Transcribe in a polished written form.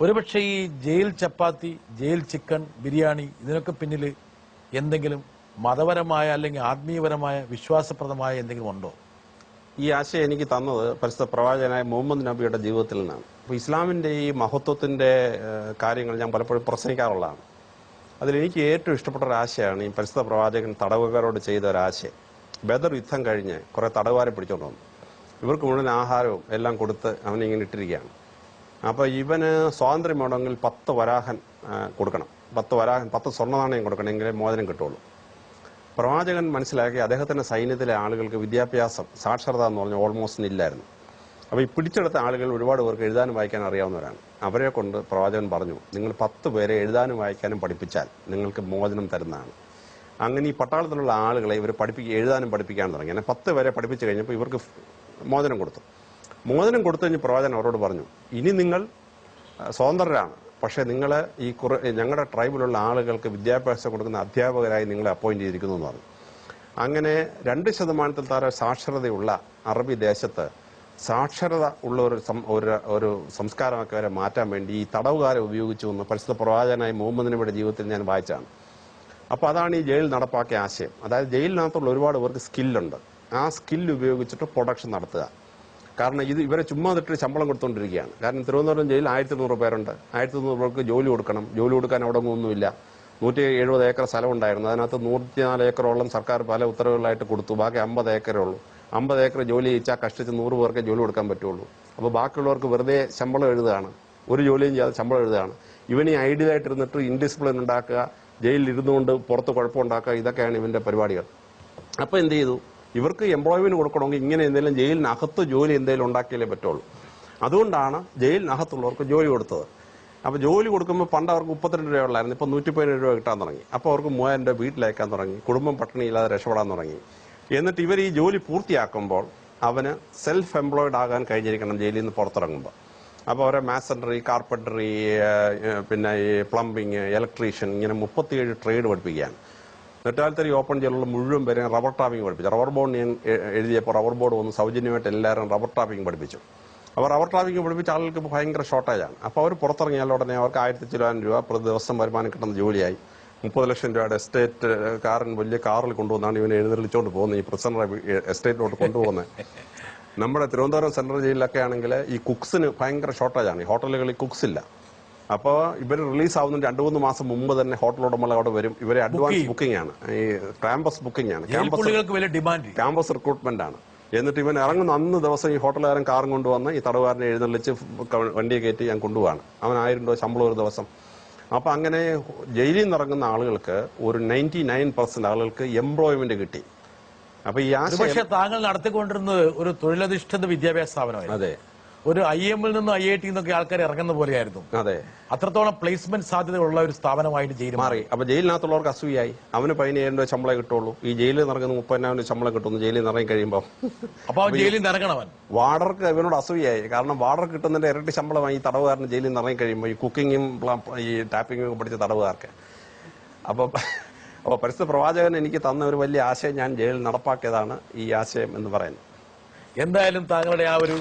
ഒരുപക്ഷെ ഈ ജയിൽ ചപ്പാത്തി, jail chicken, biryani ഇതിനൊക്കെ പിന്നിൽ എന്തെങ്കിലും മതപരമായ അല്ലെങ്കിൽ ആത്മീയപരമായ വിശ്വാസപ്രദമായ എന്തെങ്കിലും ഉണ്ടോ? ഈ ആശയം എനിക്ക് തന്നത് പരിശുദ്ധ പ്രവാചകനായ മുഹമ്മദ് നബിയുടെ ജീവിതത്തിൽ നിന്നാണ്. അപ്പോൾ ഇസ്ലാമിന്റെ ഈ മഹത്വത്തിന്റെ കാര്യങ്ങൾ ഞാൻ പലപ്പോഴും പ്രസംഗിക്കാറുള്ളതാണ്. അതിലെനിക്ക് ഏറ്റവും ഇഷ്ടപ്പെട്ട ഒരു ആശയമാണ് ഈ പരിശുദ്ധ പ്രവാചകൻ തടവുകാരോട് ചെയ്ത ഒരാശയം. ബദർ യുദ്ധം കഴിഞ്ഞ് കുറെ തടവുകാരെ പിടിച്ചോണ്ട് വന്നു. ഇവർക്ക് മുഴുവൻ ആഹാരവും എല്ലാം കൊടുത്ത് അവനിങ്ങനെ ഇട്ടിരിക്കുകയാണ്. അപ്പോൾ ഇവന് സ്വാതന്ത്ര്യം വേണമെങ്കിൽ 10 വരാഹൻ കൊടുക്കണം, 10 സ്വർണ്ണ നാണയം കൊടുക്കണമെങ്കിലേ മോചനം കിട്ടുള്ളൂ. പ്രവാചകൻ മനസ്സിലാക്കി അദ്ദേഹത്തിന്റെ സൈന്യത്തിലെ ആളുകൾക്ക് വിദ്യാഭ്യാസം, സാക്ഷരത എന്ന് പറഞ്ഞാൽ ഓൾമോസ്റ്റ് ഇല്ലായിരുന്നു. അപ്പോൾ ഈ പിടിച്ചെടുത്ത ആളുകൾ ഒരുപാട് പേർക്ക് എഴുതാനും വായിക്കാനും അറിയാവുന്നവരാണ്. അവരെ കൊണ്ട് പ്രവാചകൻ പറഞ്ഞു, നിങ്ങൾ 10 പേരെ എഴുതാനും വായിക്കാനും പഠിപ്പിച്ചാൽ നിങ്ങൾക്ക് മോചനം തരുന്നതാണ്. അങ്ങനെ ഈ പട്ടാളത്തിലുള്ള ആളുകളെ ഇവർ എഴുതാനും പഠിപ്പിക്കാൻ തുടങ്ങി. അങ്ങനെ 10 പേരെ പഠിപ്പിച്ചു കഴിഞ്ഞപ്പോൾ ഇവർക്ക് മോചനം കൊടുത്തു. മോചനം കൊടുത്തു കഴിഞ്ഞ് പ്രവാചകൻ അവരോട് പറഞ്ഞു, ഇനി നിങ്ങൾ സ്വതന്ത്രരാണ്, പക്ഷേ നിങ്ങൾ ഈ ഞങ്ങളുടെ ട്രൈബിലുള്ള ആളുകൾക്ക് വിദ്യാഭ്യാസം കൊടുക്കുന്ന അധ്യാപകരായി നിങ്ങളെ അപ്പോയിന്റ് ചെയ്തിരിക്കുന്നു എന്ന് പറഞ്ഞു. അങ്ങനെ 2% താഴെ സാക്ഷരതയുള്ള അറബി ദേശത്ത് സാക്ഷരത ഉള്ള ഒരു സംസ്കാരമൊക്കെ വരെ മാറ്റാൻ വേണ്ടി ഈ തടവുകാരെ ഉപയോഗിച്ചു എന്ന് പരിശുദ്ധ പ്രവാചകനായ മുഹമ്മദ് നബിയുടെ ജീവിതത്തിൽ ഞാൻ വായിച്ചാണ്. അപ്പോൾ അതാണ് ഈ ജയിൽ നടപ്പാക്കിയ ആശയം. അതായത് ജയിലിനകത്തുള്ള ഒരുപാട് പേർക്ക് സ്കില്ലുണ്ട്. ആ സ്കില്ല് ഉപയോഗിച്ചിട്ട് പ്രൊഡക്ഷൻ നടത്തുക. കാരണം ഇവരെ ചുമ്മാ തൊട്ട് ശമ്പളം കൊടുത്തുകൊണ്ടിരിക്കുകയാണ്. കാരണം തിരുവനന്തപുരം ജയിലിൽ 1200 പേരുണ്ട്. 1200 പേർക്ക് ജോലി കൊടുക്കണം. ജോലി കൊടുക്കാൻ അവിടെ ഒന്നുമില്ല. 170 ഏക്കർ സ്ഥലം ഉണ്ടായിരുന്നു. അതിനകത്ത് 104 ഏക്കറോളം സർക്കാർ പല ഉത്തരവുകളായിട്ട് കൊടുത്തു. ബാക്കി 50 ഏക്കറേ ഉള്ളൂ. 50 ഏക്കർ ജോലി ചെയ്യിച്ചാൽ കഷ്ടിച്ച് 100 പേർക്ക് ജോലി കൊടുക്കാൻ പറ്റുള്ളൂ. അപ്പോൾ ബാക്കിയുള്ളവർക്ക് വെറുതെ ശമ്പളം എഴുതുകയാണ്, ഒരു ജോലിയും ചെയ്യാതെ ശമ്പളം എഴുതുകയാണ്. ഇവന് ഈ ഐഡിയലായിട്ടിരുന്നിട്ട് ഇൻഡിസിപ്ലിൻ ഉണ്ടാക്കുക, ജയിലിൽ ഇരുന്നുകൊണ്ട് പുറത്ത് കുഴപ്പമുണ്ടാക്കുക, ഇതൊക്കെയാണ് ഇവന്റെ പരിപാടികൾ. അപ്പോൾ എന്ത് ചെയ്തു? ഇവർക്ക് എംപ്ലോയ്മെന്റ് കൊടുക്കണമെങ്കിൽ ഇങ്ങനെ എന്തെങ്കിലും ജയിലിനകത്ത് ജോലി എന്തെങ്കിലും ഉണ്ടാക്കിയാലേ പറ്റുള്ളൂ. അതുകൊണ്ടാണ് ജയിലിനകത്തുള്ളവർക്ക് ജോലി കൊടുത്തത്. അപ്പോൾ ജോലി കൊടുക്കുമ്പോൾ പണ്ട് അവർക്ക് 32 രൂപ ഉള്ളായിരുന്നു, ഇപ്പോൾ 117 രൂപ കിട്ടാൻ തുടങ്ങി. അപ്പോൾ അവർക്ക് 3000 രൂപ വീട്ടിലയക്കാൻ തുടങ്ങി. കുടുംബം പട്ടിണിയില്ലാതെ രക്ഷപ്പെടാൻ തുടങ്ങി. എന്നിട്ട് ഇവർ ഈ ജോലി പൂർത്തിയാക്കുമ്പോൾ അവന് സെൽഫ് എംപ്ലോയിഡ് ആകാൻ കഴിഞ്ഞിരിക്കണം ജയിലിൽ നിന്ന് പുറത്തിറങ്ങുമ്പോൾ. അപ്പോൾ അവരെ മാസൻട്രി, കാർപ്പൻട്രി, പിന്നെ ഈ പ്ലംബിങ്, ഇലക്ട്രീഷ്യൻ, ഇങ്ങനെ 37 ട്രേഡ് പഠിപ്പിക്കുകയാണ്. നെറ്റാൽത്തരി ഓപ്പൺ ജയിലുള്ള മുഴുവൻ പേരെ റബ്ബർ ടാപ്പിംഗ് പഠിപ്പിച്ചു. റബ്ബർ ബോർഡ് ഞാൻ എഴുതിയപ്പോൾ റബ്ബർ ബോർഡ് വന്ന് സൗജന്യമായിട്ട് എല്ലാവരും റബ്ബർ ടാപ്പിംഗ് പഠിപ്പിച്ചു. അപ്പോൾ റബ്ബർ ടാപ്പിംഗ് പഠിപ്പിച്ച ആളുകൾക്ക് ഭയങ്കര ഷോർട്ടേജാണ്. അപ്പോൾ അവർ പുറത്തിറങ്ങിയാൽ ഉടനെ അവർക്ക് 1000 ചില്ലാനം രൂപ പ്രതി ദിവസം വരുമാനം കിട്ടുന്ന ജോലിയായി. 30 ലക്ഷം രൂപയുടെ എസ്റ്റേറ്റ് വലിയ കാറിൽ കൊണ്ടുവന്നാണ് ഇവനെ എഴുന്നള്ളിച്ചുകൊണ്ട് പോകുന്നത്. ഈ പ്രിസണറെ എസ്റ്റേറ്റിലോട്ട് കൊണ്ടുപോകുന്നത്. നമ്മുടെ തിരുവനന്തപുരം സെൻട്രൽ ജയിലിലൊക്കെ ആണെങ്കിൽ ഈ കുക്സിന് ഭയങ്കര ഷോർട്ടേജാണ്. ഈ ഹോട്ടലുകളിൽ കുക്സ് ഇല്ല. അപ്പോൾ ഇവർ റിലീസ് ആവുന്നതിന് 2-3 മാസം മുമ്പ് തന്നെ ഹോട്ടൽ ഉടമകൾ അവിടെ വരും. ഇവരെ അഡ്വാൻസ് ബുക്കിംഗ് ആണ്, ഈ ക്യാമ്പസ് ബുക്കിംഗ് ആണ്, ക്യാമ്പസ് റിക്രൂട്ട്മെന്റ് ആണ്. എന്നിട്ട് ഇവൻ ഇറങ്ങുന്ന അന്ന് ദിവസം ഈ ഹോട്ടലുകാരൻ കാറും കൊണ്ടുവന്ന് ഈ തടവുകാരനെ എഴുന്നള്ളിച്ച് വണ്ടിയെ കയറ്റി ഞാൻ കൊണ്ടുപോവാണ്. അവൻ 1000 രൂപ ശമ്പളം ഒരു ദിവസം. അപ്പൊ അങ്ങനെ ജയിലിൽ നിന്ന് ഇറങ്ങുന്ന ആളുകൾക്ക് ഒരു 99% ആളുകൾക്ക് എംപ്ലോയ്മെന്റ് കിട്ടി. അപ്പൊ ഈ പക്ഷേ താങ്കൾ നടത്തിക്കൊണ്ടിരുന്നത് ഒരു തൊഴിലധിഷ്ഠിത വിദ്യാഭ്യാസ സ്ഥാപനമായിരുന്നു. അതെ, ഒരു IIM നിന്നും IIT നിന്നൊക്കെ ആൾക്കാർ ഇറങ്ങുന്ന പോലെയായിരുന്നു. അതെ, അത്രത്തോളം പ്ലേസ്മെന്റ് സാധ്യതയുള്ള ഒരു സ്ഥാപനമായിട്ട് ജയിൽ മാറി. അപ്പൊ ജയിലിനകത്തുള്ളവർക്ക് അസൂയായി. അവന് 15,000 രൂപ ശമ്പളം കിട്ടുള്ളൂ. ഈ ജയിലിൽ നിറങ്ങുന്ന 30,000 രൂപ ശമ്പളം കിട്ടുന്നു ജയിലിൽ നിറങ്ങി കഴിയുമ്പോൾ. അപ്പൊ അവൻ ജയിലിൽ നിന്ന് ഇറങ്ങണവൻ. വാർഡർക്ക് ഇവനോട് അസൂയായി. കാരണം വാർഡർ കിട്ടുന്നതിന്റെ ഇരട്ടി ശമ്പളമായി ഈ തടവുകാരന് ജയിലിൽ നിന്ന് ഇറങ്ങി കഴിയുമ്പോൾ ഈ കുക്കിങ്ങും ഈ ടാപ്പിങ്ങും ഒക്കെ പഠിച്ച തടവുകാർക്ക്. അപ്പോൾ പരിസ്ഥിതി പ്രവാചകൻ എനിക്ക് തന്ന ഒരു വലിയ ആശയം ഞാൻ ജയിലിൽ നടപ്പാക്കിയതാണ് ഈ ആശയം എന്ന് പറയുന്നത്. എന്തായാലും താങ്കളുടെ ആ ഒരു